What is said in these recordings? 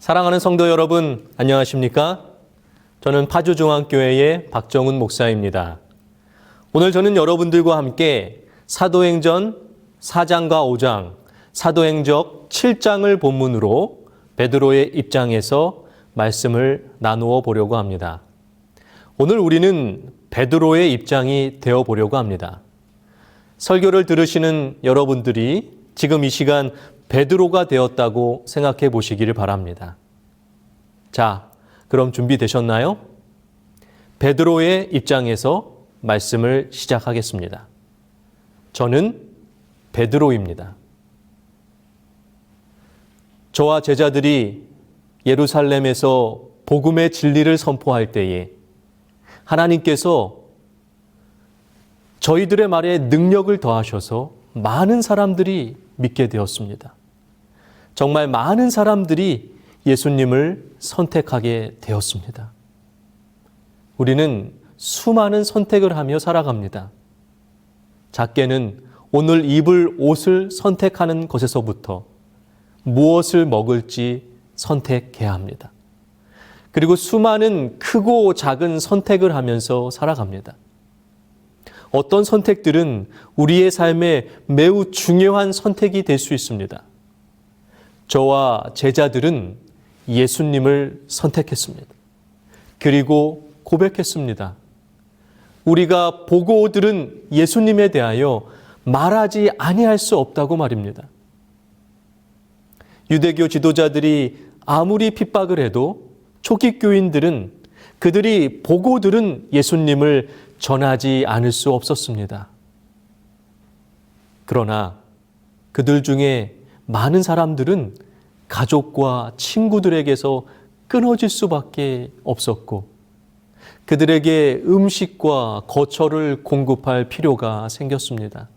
사랑하는 성도 여러분, 안녕하십니까? 저는 파주중앙교회의 박정훈 목사입니다. 오늘 저는 여러분들과 함께 사도행전 4장과 5장, 사도행적 7장을 본문으로 베드로의 입장에서 말씀을 나누어 보려고 합니다. 오늘 우리는 베드로의 입장이 되어 보려고 합니다. 설교를 들으시는 여러분들이 지금 이 시간 베드로가 되었다고 생각해 보시기를 바랍니다. 자, 그럼 준비되셨나요? 베드로의 입장에서 말씀을 시작하겠습니다. 저는 베드로입니다. 저와 제자들이 예루살렘에서 복음의 진리를 선포할 때에 하나님께서 저희들의 말에 능력을 더하셔서 많은 사람들이 믿게 되었습니다. 정말 많은 사람들이 예수님을 선택하게 되었습니다. 우리는 수많은 선택을 하며 살아갑니다. 작게는 오늘 입을 옷을 선택하는 것에서부터 무엇을 먹을지 선택해야 합니다. 그리고 수많은 크고 작은 선택을 하면서 살아갑니다. 어떤 선택들은 우리의 삶에 매우 중요한 선택이 될 수 있습니다. 저와 제자들은 예수님을 선택했습니다. 그리고 고백했습니다. 우리가 보고 들은 예수님에 대하여 말하지 아니할 수 없다고 말입니다. 유대교 지도자들이 아무리 핍박을 해도 초기 교인들은 그들이 보고 들은 예수님을 전하지 않을 수 없었습니다. 그러나 그들 중에 많은 사람들은 가족과 친구들에게서 끊어질 수밖에 없었고 그들에게 음식과 거처를 공급할 필요가 생겼습니다.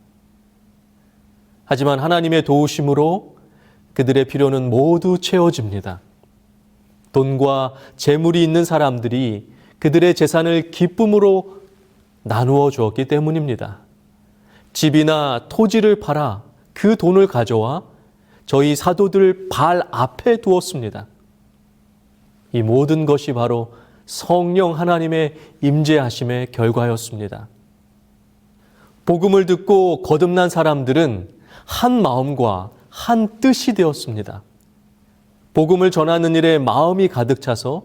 하지만 하나님의 도우심으로 그들의 필요는 모두 채워집니다. 돈과 재물이 있는 사람들이 그들의 재산을 기쁨으로 나누어 주었기 때문입니다. 집이나 토지를 팔아 그 돈을 가져와 저희 사도들 발 앞에 두었습니다. 이 모든 것이 바로 성령 하나님의 임재하심의 결과였습니다. 복음을 듣고 거듭난 사람들은 한 마음과 한 뜻이 되었습니다. 복음을 전하는 일에 마음이 가득 차서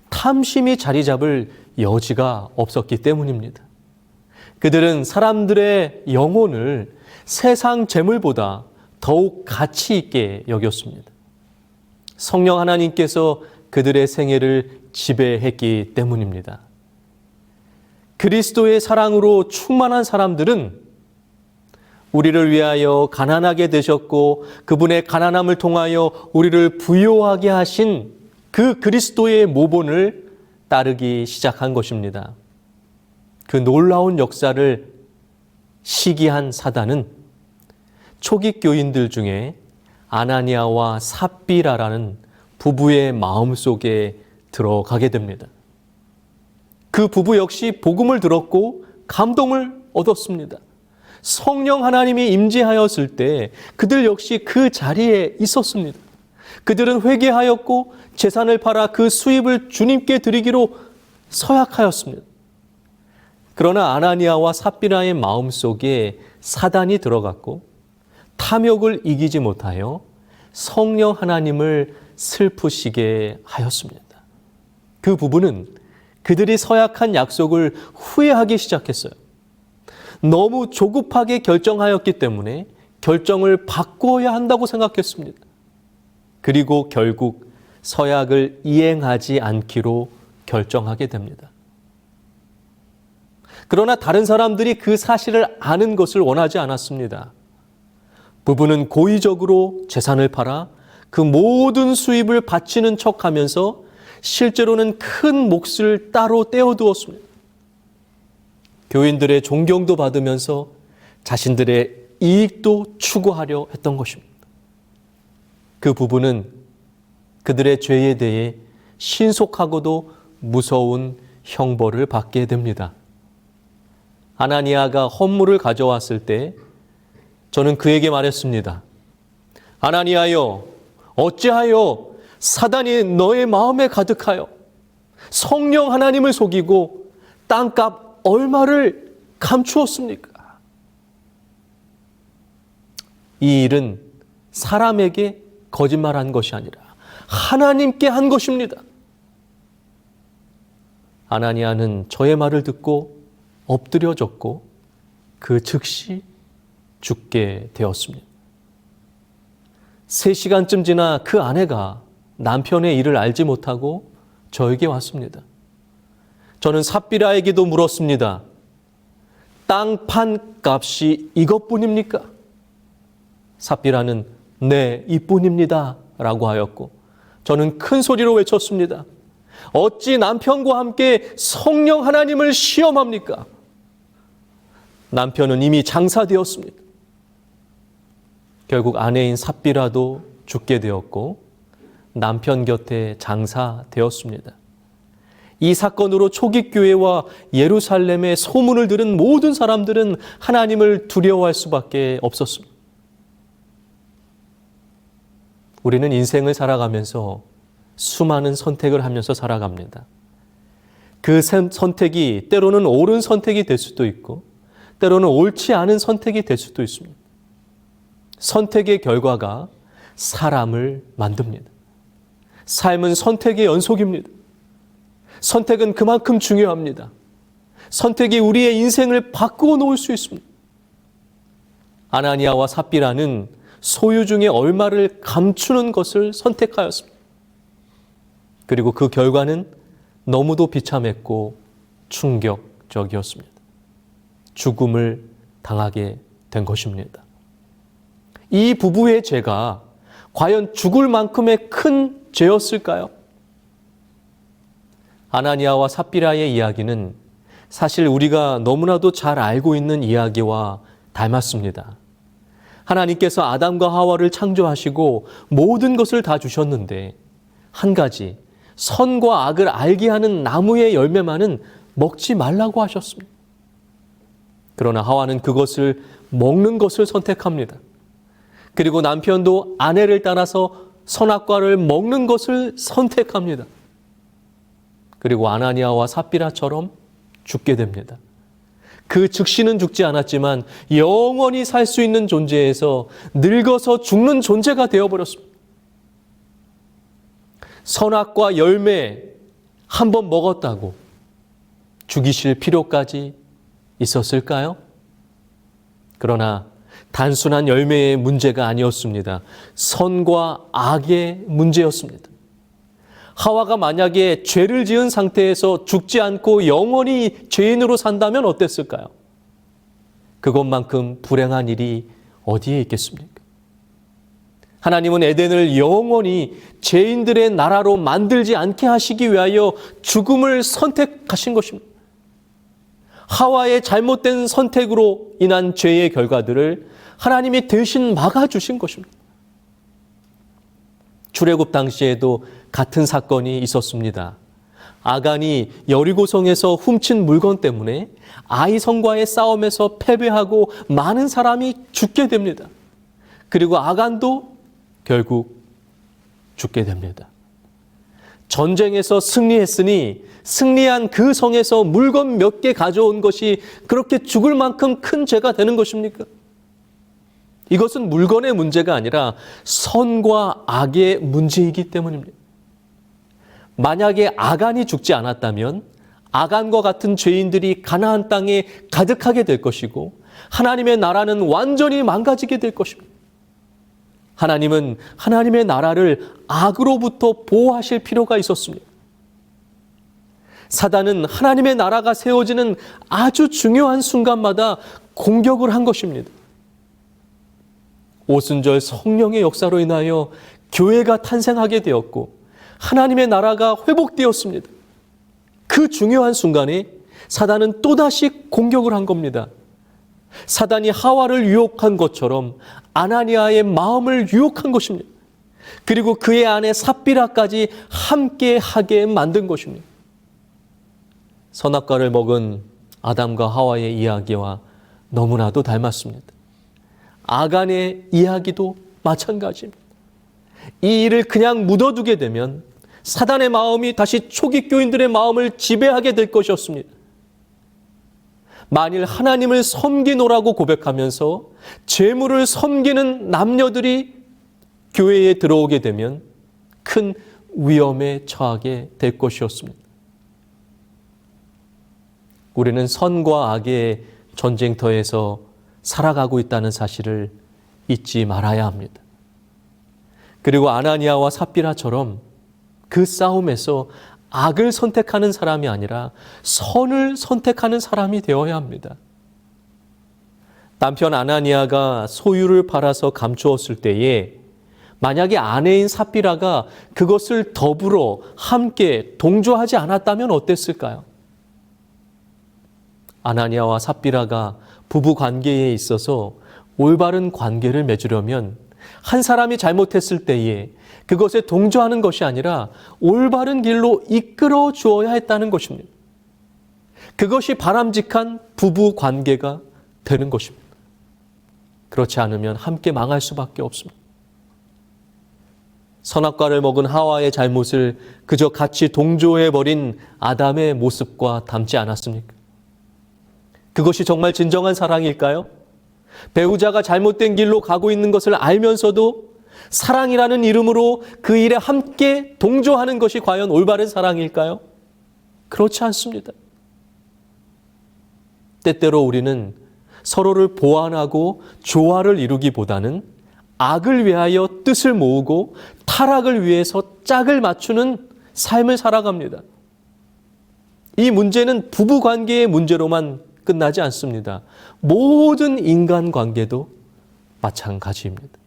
탐심이 자리 잡을 여지가 없었기 때문입니다. 그들은 사람들의 영혼을 세상 재물보다 더욱 가치 있게 여겼습니다. 성령 하나님께서 그들의 생애를 지배했기 때문입니다. 그리스도의 사랑으로 충만한 사람들은 우리를 위하여 가난하게 되셨고 그분의 가난함을 통하여 우리를 부요하게 하신 그 그리스도의 모본을 따르기 시작한 것입니다. 그 놀라운 역사를 시기한 사단은 초기 교인들 중에 아나니아와 삽비라라는 부부의 마음속에 들어가게 됩니다. 그 부부 역시 복음을 들었고 감동을 얻었습니다. 성령 하나님이 임재하였을 때 그들 역시 그 자리에 있었습니다. 그들은 회개하였고 재산을 팔아 그 수입을 주님께 드리기로 서약하였습니다. 그러나 아나니아와 삽비라의 마음속에 사단이 들어갔고 탐욕을 이기지 못하여 성령 하나님을 슬프시게 하였습니다. 그 부부는 그들이 서약한 약속을 후회하기 시작했어요. 너무 조급하게 결정하였기 때문에 결정을 바꾸어야 한다고 생각했습니다. 그리고 결국 서약을 이행하지 않기로 결정하게 됩니다. 그러나 다른 사람들이 그 사실을 아는 것을 원하지 않았습니다. 부부는 고의적으로 재산을 팔아 그 모든 수입을 바치는 척하면서 실제로는 큰 몫을 따로 떼어두었습니다. 교인들의 존경도 받으면서 자신들의 이익도 추구하려 했던 것입니다. 그 부부는 그들의 죄에 대해 신속하고도 무서운 형벌을 받게 됩니다. 아나니아가 헌물을 가져왔을 때 저는 그에게 말했습니다. 아나니아여, 어찌하여 사단이 너의 마음에 가득하여 성령 하나님을 속이고 땅값 얼마를 감추었습니까? 이 일은 사람에게 거짓말한 것이 아니라 하나님께 한 것입니다. 아나니아는 저의 말을 듣고 엎드려졌고 그 즉시 죽게 되었습니다. 3시간쯤 지나 그 아내가 남편의 일을 알지 못하고 저에게 왔습니다. 저는 삽비라에게도 물었습니다. 땅 판 값이 이것뿐입니까? 삽비라는 네, 이뿐입니다 라고 하였고 저는 큰 소리로 외쳤습니다. 어찌 남편과 함께 성령 하나님을 시험합니까? 남편은 이미 장사되었습니다. 결국 아내인 삽비라도 죽게 되었고 남편 곁에 장사되었습니다. 이 사건으로 초기교회와 예루살렘의 소문을 들은 모든 사람들은 하나님을 두려워할 수밖에 없었습니다. 우리는 인생을 살아가면서 수많은 선택을 하면서 살아갑니다. 그 선택이 때로는 옳은 선택이 될 수도 있고 때로는 옳지 않은 선택이 될 수도 있습니다. 선택의 결과가 사람을 만듭니다. 삶은 선택의 연속입니다. 선택은 그만큼 중요합니다. 선택이 우리의 인생을 바꾸어 놓을 수 있습니다. 아나니아와 삽비라는 소유 중에 얼마를 감추는 것을 선택하였습니다. 그리고 그 결과는 너무도 비참했고 충격적이었습니다. 죽음을 당하게 된 것입니다. 이 부부의 죄가 과연 죽을 만큼의 큰 죄였을까요? 아나니아와 삽비라의 이야기는 사실 우리가 너무나도 잘 알고 있는 이야기와 닮았습니다. 하나님께서 아담과 하와를 창조하시고 모든 것을 다 주셨는데 한 가지 선과 악을 알게 하는 나무의 열매만은 먹지 말라고 하셨습니다. 그러나 하와는 그것을 먹는 것을 선택합니다. 그리고 남편도 아내를 따라서 선악과를 먹는 것을 선택합니다. 그리고 아나니아와 삽비라처럼 죽게 됩니다. 그 즉시는 죽지 않았지만 영원히 살 수 있는 존재에서 늙어서 죽는 존재가 되어버렸습니다. 선악과 열매 한 번 먹었다고 죽이실 필요까지 있었을까요? 그러나 단순한 열매의 문제가 아니었습니다. 선과 악의 문제였습니다. 하와가 만약에 죄를 지은 상태에서 죽지 않고 영원히 죄인으로 산다면 어땠을까요? 그것만큼 불행한 일이 어디에 있겠습니까? 하나님은 에덴을 영원히 죄인들의 나라로 만들지 않게 하시기 위하여 죽음을 선택하신 것입니다. 하와의 잘못된 선택으로 인한 죄의 결과들을 하나님이 대신 막아주신 것입니다. 출애굽 당시에도 같은 사건이 있었습니다. 아간이 여리고성에서 훔친 물건 때문에 아이성과의 싸움에서 패배하고 많은 사람이 죽게 됩니다. 그리고 아간도 결국 죽게 됩니다. 전쟁에서 승리했으니 승리한 그 성에서 물건 몇 개 가져온 것이 그렇게 죽을 만큼 큰 죄가 되는 것입니까? 이것은 물건의 문제가 아니라 선과 악의 문제이기 때문입니다. 만약에 아간이 죽지 않았다면 아간과 같은 죄인들이 가나안 땅에 가득하게 될 것이고 하나님의 나라는 완전히 망가지게 될 것입니다. 하나님은 하나님의 나라를 악으로부터 보호하실 필요가 있었습니다. 사단은 하나님의 나라가 세워지는 아주 중요한 순간마다 공격을 한 것입니다. 오순절 성령의 역사로 인하여 교회가 탄생하게 되었고 하나님의 나라가 회복되었습니다. 그 중요한 순간에 사단은 또다시 공격을 한 겁니다. 사단이 하와를 유혹한 것처럼 아나니아의 마음을 유혹한 것입니다. 그리고 그의 아내 삽비라까지 함께 하게 만든 것입니다. 선악과를 먹은 아담과 하와의 이야기와 너무나도 닮았습니다. 아간의 이야기도 마찬가지입니다. 이 일을 그냥 묻어두게 되면 사단의 마음이 다시 초기 교인들의 마음을 지배하게 될 것이었습니다. 만일 하나님을 섬기노라고 고백하면서 재물을 섬기는 남녀들이 교회에 들어오게 되면 큰 위험에 처하게 될 것이었습니다. 우리는 선과 악의 전쟁터에서 살아가고 있다는 사실을 잊지 말아야 합니다. 그리고 아나니아와 삽비라처럼 그 싸움에서 악을 선택하는 사람이 아니라 선을 선택하는 사람이 되어야 합니다. 남편 아나니아가 소유를 팔아서 감추었을 때에 만약에 아내인 삽비라가 그것을 더불어 함께 동조하지 않았다면 어땠을까요? 아나니아와 삽비라가 부부 관계에 있어서 올바른 관계를 맺으려면 한 사람이 잘못했을 때에 그것에 동조하는 것이 아니라 올바른 길로 이끌어 주어야 했다는 것입니다. 그것이 바람직한 부부 관계가 되는 것입니다. 그렇지 않으면 함께 망할 수밖에 없습니다. 선악과를 먹은 하와의 잘못을 그저 같이 동조해버린 아담의 모습과 닮지 않았습니까? 그것이 정말 진정한 사랑일까요? 배우자가 잘못된 길로 가고 있는 것을 알면서도 사랑이라는 이름으로 그 일에 함께 동조하는 것이 과연 올바른 사랑일까요? 그렇지 않습니다. 때때로 우리는 서로를 보완하고 조화를 이루기보다는 악을 위하여 뜻을 모으고 타락을 위해서 짝을 맞추는 삶을 살아갑니다. 이 문제는 부부관계의 문제로만 끝나지 않습니다. 모든 인간관계도 마찬가지입니다.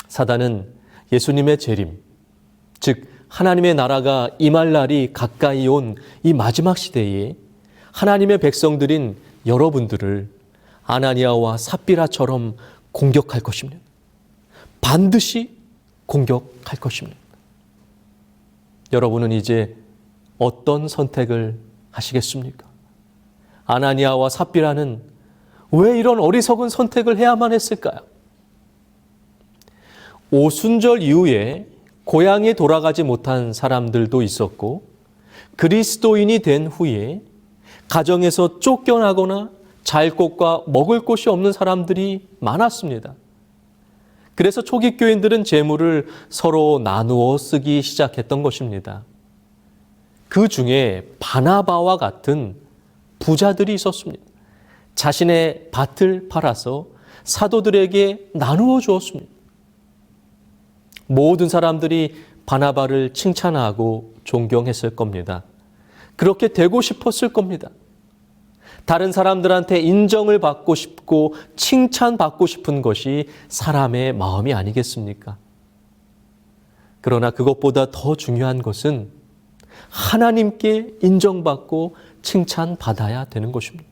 사단은 예수님의 재림, 즉 하나님의 나라가 임할 날이 가까이 온 이 마지막 시대에 하나님의 백성들인 여러분들을 아나니아와 삽비라처럼 공격할 것입니다. 반드시 공격할 것입니다. 여러분은 이제 어떤 선택을 하시겠습니까? 아나니아와 삽비라는 왜 이런 어리석은 선택을 해야만 했을까요? 오순절 이후에 고향에 돌아가지 못한 사람들도 있었고 그리스도인이 된 후에 가정에서 쫓겨나거나 잘 곳과 먹을 곳이 없는 사람들이 많았습니다. 그래서 초기 교인들은 재물을 서로 나누어 쓰기 시작했던 것입니다. 그 중에 바나바와 같은 부자들이 있었습니다. 자신의 밭을 팔아서 사도들에게 나누어 주었습니다. 모든 사람들이 바나바를 칭찬하고 존경했을 겁니다. 그렇게 되고 싶었을 겁니다. 다른 사람들한테 인정을 받고 싶고 칭찬받고 싶은 것이 사람의 마음이 아니겠습니까? 그러나 그것보다 더 중요한 것은 하나님께 인정받고 칭찬받아야 되는 것입니다.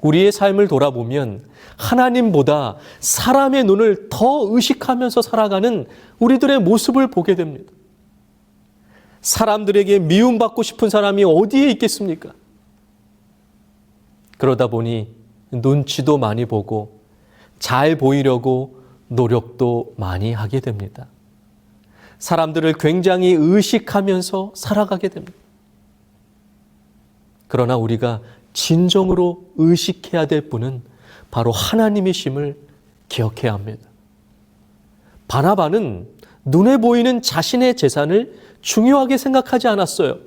우리의 삶을 돌아보면 하나님보다 사람의 눈을 더 의식하면서 살아가는 우리들의 모습을 보게 됩니다. 사람들에게 미움받고 싶은 사람이 어디에 있겠습니까? 그러다 보니 눈치도 많이 보고 잘 보이려고 노력도 많이 하게 됩니다. 사람들을 굉장히 의식하면서 살아가게 됩니다. 그러나 우리가 진정으로 의식해야 될 분은 바로 하나님이심을 기억해야 합니다. 바나바는 눈에 보이는 자신의 재산을 중요하게 생각하지 않았어요.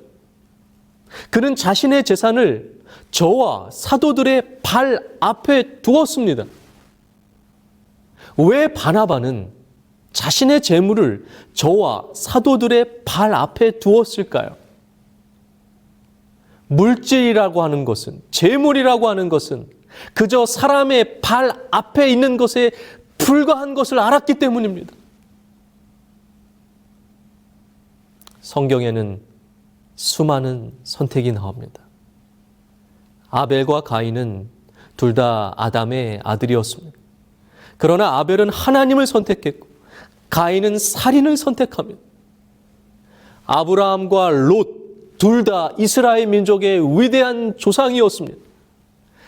그는 자신의 재산을 저와 사도들의 발 앞에 두었습니다. 왜 바나바는 자신의 재물을 저와 사도들의 발 앞에 두었을까요? 물질이라고 하는 것은, 재물이라고 하는 것은 그저 사람의 발 앞에 있는 것에 불과한 것을 알았기 때문입니다. 성경에는 수많은 선택이 나옵니다. 아벨과 가인은 둘 다 아담의 아들이었습니다. 그러나 아벨은 하나님을 선택했고 가인은 살인을 선택합니다. 아브라함과 롯 둘 다 이스라엘 민족의 위대한 조상이었습니다.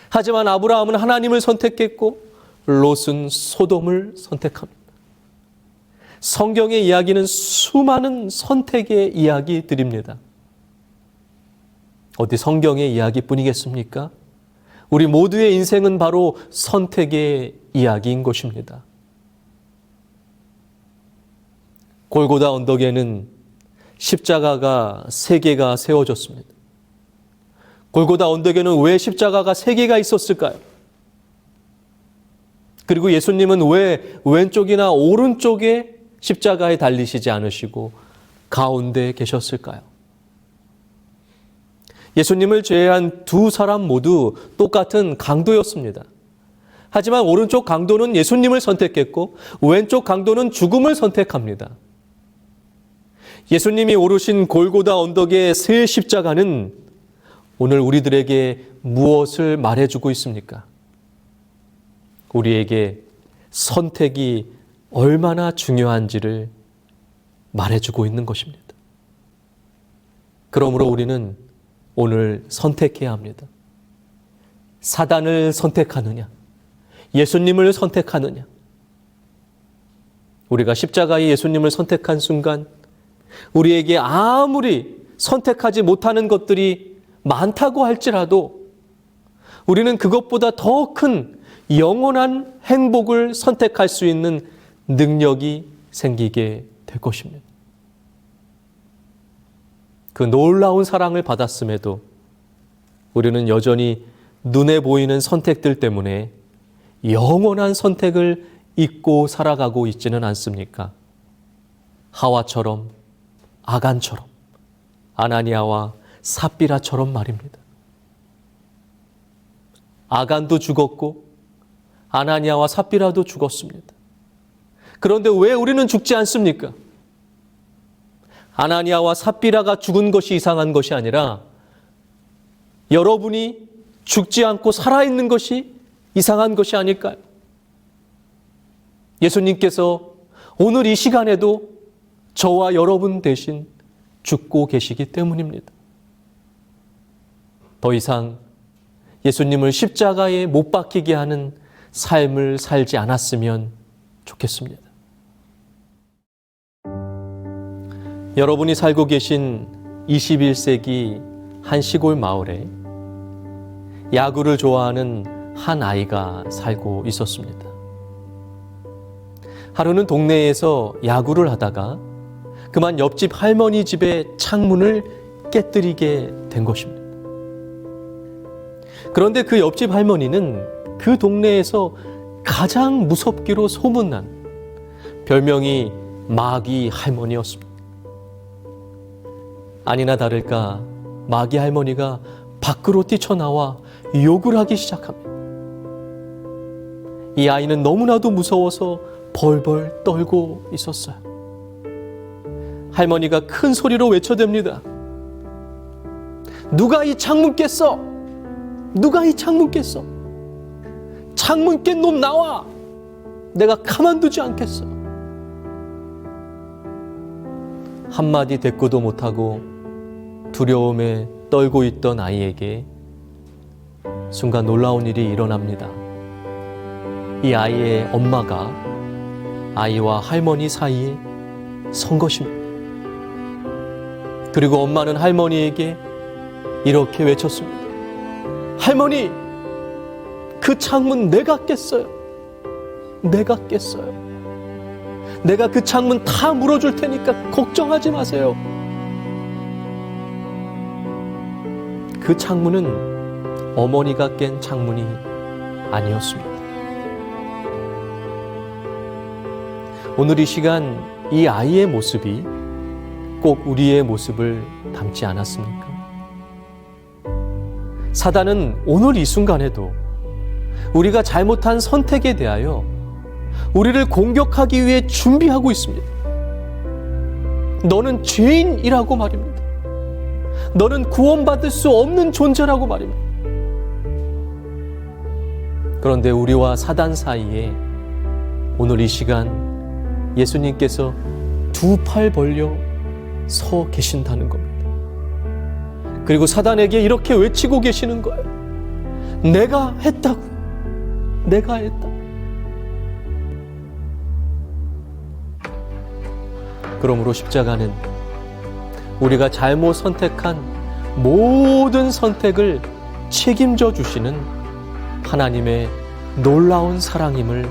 하지만 아브라함은 하나님을 선택했고 롯은 소돔을 선택합니다. 성경의 이야기는 수많은 선택의 이야기들입니다. 어디 성경의 이야기뿐이겠습니까? 우리 모두의 인생은 바로 선택의 이야기인 것입니다. 골고다 언덕에는 십자가가 3개가 세워졌습니다. 골고다 언덕에는 왜 십자가가 3개가 있었을까요? 그리고 예수님은 왜 왼쪽이나 오른쪽에 십자가에 달리시지 않으시고 가운데 계셨을까요? 예수님을 제외한 2 사람 모두 똑같은 강도였습니다. 하지만 오른쪽 강도는 예수님을 선택했고 왼쪽 강도는 죽음을 선택합니다. 예수님이 오르신 골고다 언덕의 새 십자가는 오늘 우리들에게 무엇을 말해주고 있습니까? 우리에게 선택이 얼마나 중요한지를 말해주고 있는 것입니다. 그러므로 우리는 오늘 선택해야 합니다. 사단을 선택하느냐, 예수님을 선택하느냐. 우리가 십자가의 예수님을 선택한 순간 우리에게 아무리 선택하지 못하는 것들이 많다고 할지라도 우리는 그것보다 더 큰 영원한 행복을 선택할 수 있는 능력이 생기게 될 것입니다. 그 놀라운 사랑을 받았음에도 우리는 여전히 눈에 보이는 선택들 때문에 영원한 선택을 잊고 살아가고 있지는 않습니까? 하와처럼, 아간처럼, 아나니아와 삽비라처럼 말입니다. 아간도 죽었고 아나니아와 삽비라도 죽었습니다. 그런데 왜 우리는 죽지 않습니까? 아나니아와 삽비라가 죽은 것이 이상한 것이 아니라 여러분이 죽지 않고 살아있는 것이 이상한 것이 아닐까요? 예수님께서 오늘 이 시간에도 저와 여러분 대신 죽고 계시기 때문입니다. 더 이상 예수님을 십자가에 못 박히게 하는 삶을 살지 않았으면 좋겠습니다. 여러분이 살고 계신 21세기 한 시골 마을에 야구를 좋아하는 한 아이가 살고 있었습니다. 하루는 동네에서 야구를 하다가 그만 옆집 할머니 집의 창문을 깨뜨리게 된 것입니다. 그런데 그 옆집 할머니는 그 동네에서 가장 무섭기로 소문난 별명이 마귀 할머니였습니다. 아니나 다를까 마귀 할머니가 밖으로 뛰쳐나와 욕을 하기 시작합니다. 이 아이는 너무나도 무서워서 벌벌 떨고 있었어요. 할머니가 큰 소리로 외쳐댑니다. 누가 이 창문 깼어? 누가 이 창문 깼어? 창문 깬 놈 나와! 내가 가만두지 않겠어. 한마디 대꾸도 못하고 두려움에 떨고 있던 아이에게 순간 놀라운 일이 일어납니다. 이 아이의 엄마가 아이와 할머니 사이에 선 것입니다. 그리고 엄마는 할머니에게 이렇게 외쳤습니다. 할머니, 그 창문 내가 깼어요. 내가 깼어요. 내가 그 창문 다 물어줄 테니까 걱정하지 마세요. 그 창문은 어머니가 깬 창문이 아니었습니다. 오늘 이 시간 이 아이의 모습이 꼭 우리의 모습을 닮지 않았습니까? 사단은 오늘 이 순간에도 우리가 잘못한 선택에 대하여 우리를 공격하기 위해 준비하고 있습니다. 너는 죄인이라고 말입니다. 너는 구원받을 수 없는 존재라고 말입니다. 그런데 우리와 사단 사이에 오늘 이 시간 예수님께서 2 팔 벌려 서 계신다는 겁니다. 그리고 사단에게 이렇게 외치고 계시는 거예요. 내가 했다고. 내가 했다. 그러므로 십자가는 우리가 잘못 선택한 모든 선택을 책임져 주시는 하나님의 놀라운 사랑임을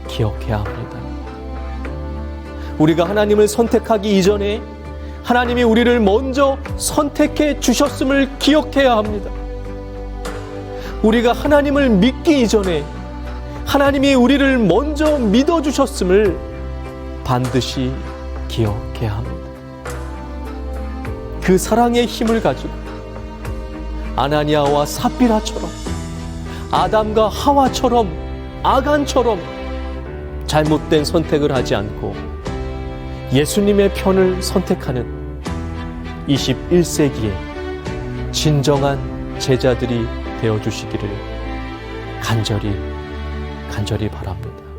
기억해야 합니다. 우리가 하나님을 선택하기 이전에 하나님이 우리를 먼저 선택해 주셨음을 기억해야 합니다. 우리가 하나님을 믿기 이전에 하나님이 우리를 먼저 믿어주셨음을 반드시 기억해야 합니다. 그 사랑의 힘을 가지고 아나니아와 삽비라처럼, 아담과 하와처럼, 아간처럼 잘못된 선택을 하지 않고 예수님의 편을 선택하는 21세기의 진정한 제자들이 되어주시기를 간절히 바랍니다.